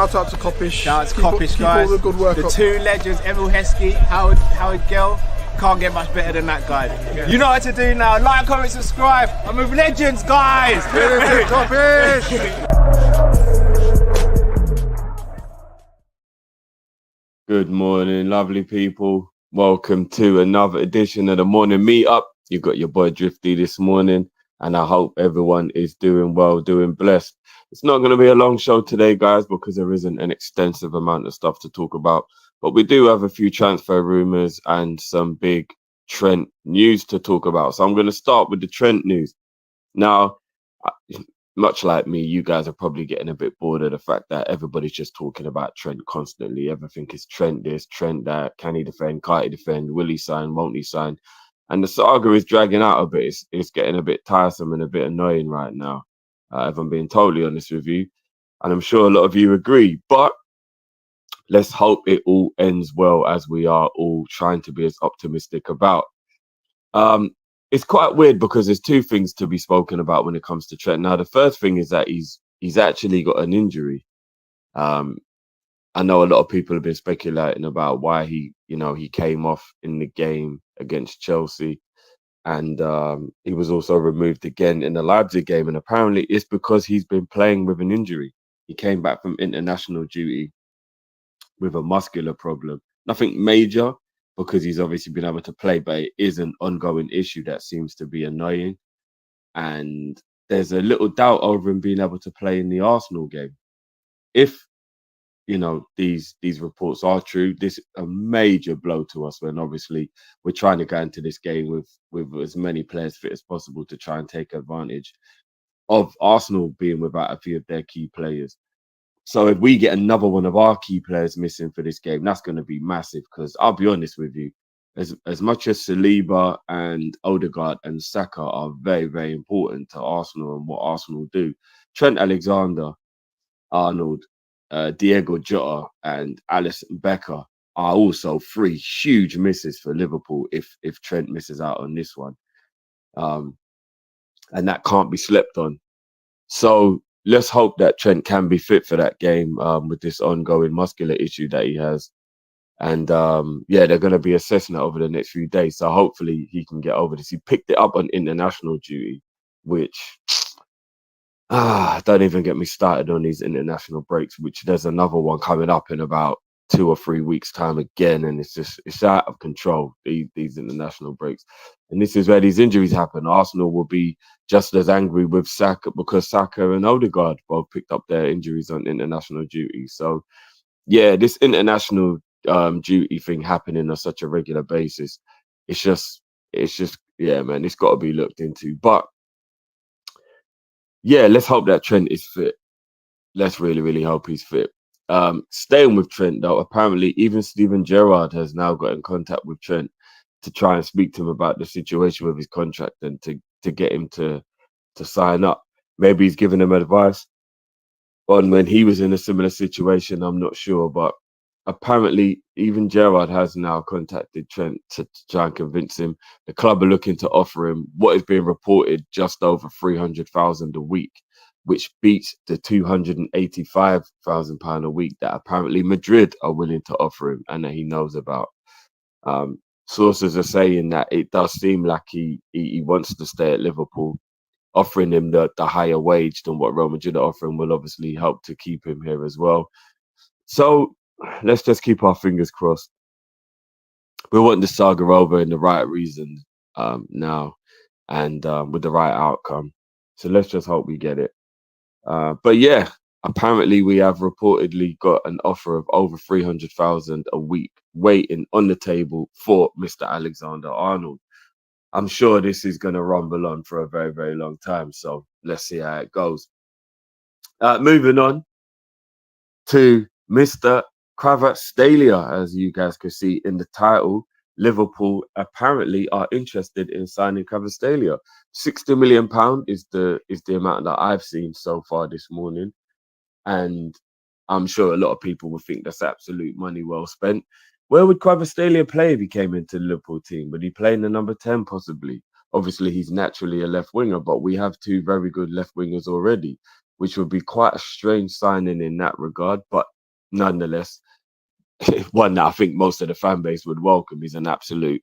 Shout out to Kopish. Shout out to Kopish, guys. Keep all the good work the up. two legends, Emil Heskey, Howard Gill. Can't get much better than that, guys. Yeah. You know what to do now. Like, comment, subscribe. I'm with legends, guys. Good morning, lovely people. Welcome to another edition of the Morning Meetup. You got your boy Drifty this morning, and I hope everyone is doing well, doing blessed. It's not going to be a long show today, guys, because there isn't an extensive amount of stuff to talk about. But we do have a few transfer rumours and some big Trent news to talk about. So I'm going to start with the Trent news. Now, much like me, you guys are probably getting a bit bored of the fact that everybody's just talking about Trent constantly. Everything is Trent this, Trent that. Can he defend? Can't he defend? Will he sign? Won't he sign? And the saga is dragging out a bit. It's getting a bit tiresome and a bit annoying right now, if I'm being totally honest with you. And I'm sure a lot of you agree. But let's hope it all ends well, as we are all trying to be as optimistic about. It's quite weird because there's two things to be spoken about when it comes to Trent. Now, the first thing is that he's actually got an injury. I know a lot of people have been speculating about why he came off in the game against Chelsea, and he was also removed again in the Leipzig game. And apparently it's because he's been playing with an injury. He came back from international duty with a muscular problem. Nothing major, because he's obviously been able to play, but it is an ongoing issue that seems to be annoying. And there's a little doubt over him being able to play in the Arsenal game. If, these reports are true, this is a major blow to us, when obviously we're trying to go into this game with as many players fit as possible to try and take advantage of Arsenal being without a few of their key players. So if we get another one of our key players missing for this game, that's going to be massive, because I'll be honest with you, as much as Saliba and Odegaard and Saka are very, very important to Arsenal and what Arsenal do, Trent Alexander-Arnold, Diego Jota and Alisson Becker are also three huge misses for Liverpool if Trent misses out on this one. And that can't be slept on. So let's hope that Trent can be fit for that game with this ongoing muscular issue that he has. And they're going to be assessing it over the next few days. So hopefully he can get over this. He picked it up on international duty, which don't even get me started on these international breaks, which there's another one coming up in about 2 or 3 weeks time again. And it's out of control, these international breaks. And this is where these injuries happen. Arsenal will be just as angry with Saka, because Saka and Odegaard both picked up their injuries on international duty. So yeah, this international duty thing happening on such a regular basis, it's just yeah, man, it's got to be looked into. But yeah, let's hope that Trent is fit. Let's really, really hope he's fit. Staying with Trent, though, apparently even Steven Gerrard has now got in contact with Trent to try and speak to him about the situation with his contract and to get him to sign up. Maybe he's giving him advice on when he was in a similar situation. I'm not sure, but apparently even Gerrard has now contacted Trent to try and convince him. The club are looking to offer him what is being reported just over £300,000 a week, which beats the £285,000 a week that apparently Madrid are willing to offer him and that he knows about. Sources are saying that it does seem like he wants to stay at Liverpool. Offering him the higher wage than what Real Madrid are offering will obviously help to keep him here as well. So let's just keep our fingers crossed. We want the saga over in the right reason now, and with the right outcome. So let's just hope we get it. But yeah, apparently we have reportedly got an offer of over £300,000 a week waiting on the table for Mr. Alexander-Arnold. I'm sure this is going to rumble on for a very, very long time. So let's see how it goes. Moving on to Mr. Kvaratskhelia, as you guys can see in the title. Liverpool apparently are interested in signing Kvaratskhelia. £60 million is the amount that I've seen so far this morning, and I'm sure a lot of people would think that's absolute money well spent. Where would Kvaratskhelia play if he came into the Liverpool team? Would he play in the number 10 possibly? Obviously, he's naturally a left winger, but we have two very good left wingers already, which would be quite a strange signing in that regard. But nonetheless, one that I think most of the fan base would welcome. He's an absolute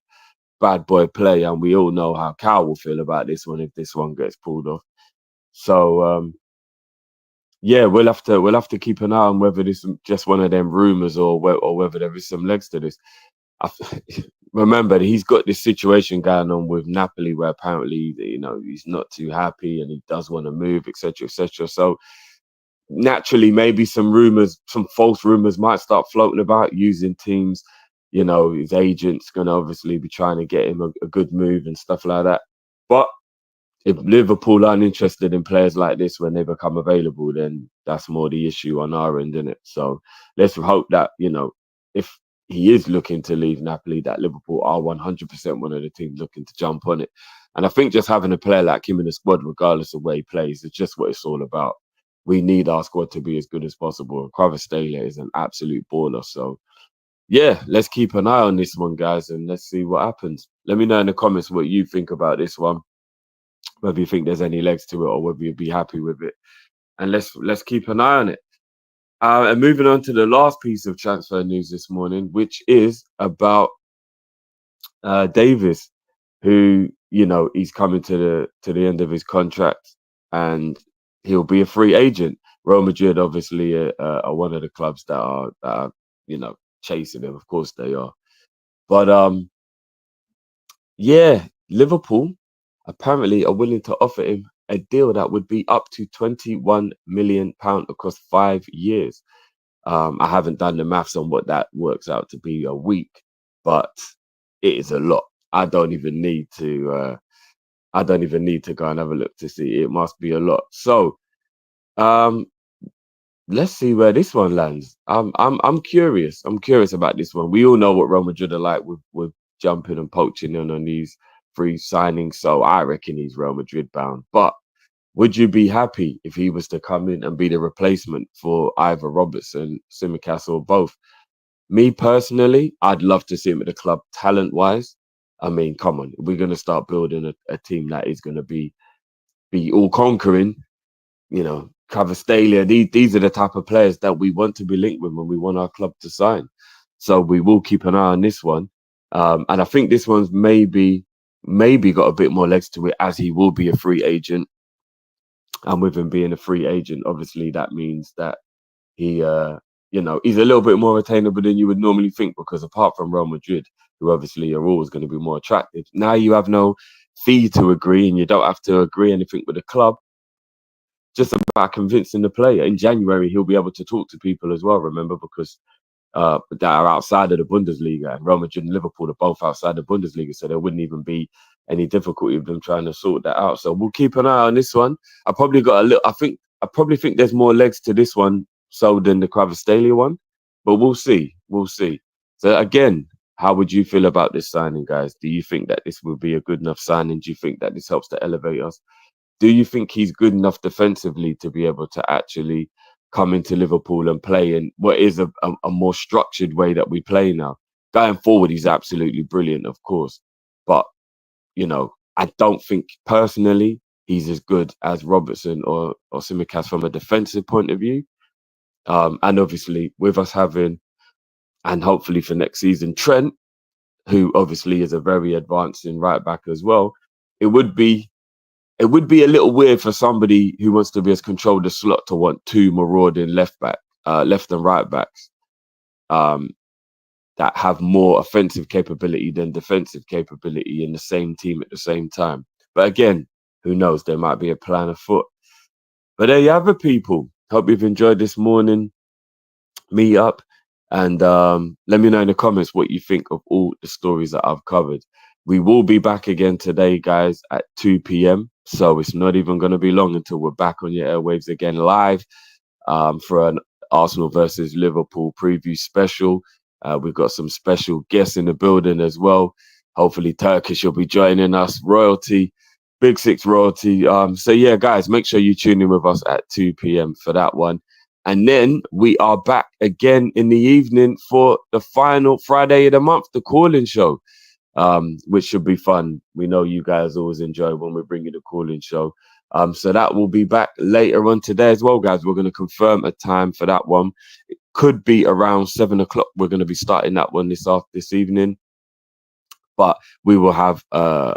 bad boy player, and we all know how Cal will feel about this one if this one gets pulled off. So yeah, we'll have to keep an eye on whether this is just one of them rumors or whether there is some legs to this. Remember, he's got this situation going on with Napoli where apparently, he's not too happy and he does want to move, etc., etc. So naturally, maybe some rumors, some false rumors might start floating about using teams. His agent's going to obviously be trying to get him a good move and stuff like that. But if Liverpool aren't interested in players like this when they become available, then that's more the issue on our end, isn't it? So let's hope that, if he is looking to leave Napoli, that Liverpool are 100% one of the teams looking to jump on it. And I think just having a player like him in the squad, regardless of where he plays, is just what it's all about. We need our squad to be as good as possible. And Kvaratskhelia is an absolute baller. So yeah, let's keep an eye on this one, guys, and let's see what happens. Let me know in the comments what you think about this one, whether you think there's any legs to it or whether you'd be happy with it. And let's keep an eye on it. And moving on to the last piece of transfer news this morning, which is about Davies, who, he's coming to the end of his contract and he'll be a free agent. Real Madrid obviously are one of the clubs that are chasing him. Of course they are. But yeah, Liverpool apparently are willing to offer him a deal that would be up to £21 million across 5 years. I haven't done the maths on what that works out to be a week, but it is a lot. I don't even need to go and have a look to see. It must be a lot. So let's see where this one lands. I'm curious. I'm curious about this one. We all know what Real Madrid are like with jumping and poaching in on these free signings. So I reckon he's Real Madrid bound. But would you be happy if he was to come in and be the replacement for either Robertson, Tsimikas, or both? Me personally, I'd love to see him at the club talent-wise. I mean, come on, we're going to start building a team that is going to be all conquering. Kvaratskhelia, these are the type of players that we want to be linked with when we want our club to sign. So we will keep an eye on this one. And I think this one's maybe got a bit more legs to it, as he will be a free agent. And with him being a free agent, obviously that means that he, he's a little bit more attainable than you would normally think, because apart from Real Madrid, who obviously are always going to be more attractive, now you have no fee to agree and you don't have to agree anything with the club. Just about convincing the player. In January, he'll be able to talk to people as well, remember, because that are outside of the Bundesliga, and Real Madrid and Liverpool are both outside the Bundesliga, so there wouldn't even be any difficulty with them trying to sort that out. So we'll keep an eye on this one. I probably think there's more legs to this one than the Kvaratskhelia one, but we'll see. So again, how would you feel about this signing, guys? Do you think that this will be a good enough signing? Do you think that this helps to elevate us? Do you think he's good enough defensively to be able to actually come into Liverpool and play in what is a more structured way that we play now? Going forward, he's absolutely brilliant, of course. But, I don't think personally he's as good as Robertson or Tsimikas from a defensive point of view. And obviously with us having, and hopefully for next season, Trent, who obviously is a very advancing right back as well, it would be a little weird for somebody who wants to be as controlled the slot to want two marauding left and right backs that have more offensive capability than defensive capability in the same team at the same time. But again, who knows? There might be a plan afoot. But there you have it, people. Hope you've enjoyed this morning meet up. And let me know in the comments what you think of all the stories that I've covered. We will be back again today, guys, at 2 p.m. So it's not even going to be long until we're back on your airwaves again live for an Arsenal versus Liverpool preview special. We've got some special guests in the building as well. Hopefully Turkish will be joining us. Royalty, Big Six Royalty. So yeah, guys, make sure you tune in with us at 2 p.m. for that one. And then we are back again in the evening for the final Friday of the month, the call-in show, which should be fun. We know you guys always enjoy when we bring you the call-in show. So that will be back later on today as well, guys. We're going to confirm a time for that one. could be around 7 o'clock. We're going to be starting that one this evening, but we will have a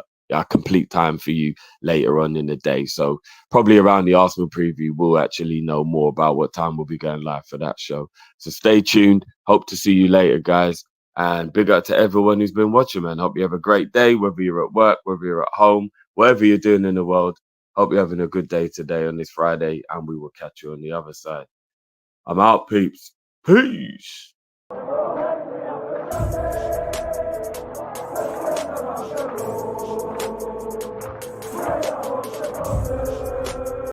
complete time for you later on in the day. So probably around the Arsenal preview, we'll actually know more about what time we'll be going live for that show. So stay tuned. Hope to see you later, guys. And big up to everyone who's been watching, man. Hope you have a great day, whether you're at work, whether you're at home, whatever you're doing in the world. Hope you're having a good day today on this Friday, and we will catch you on the other side. I'm out, peeps. Peace.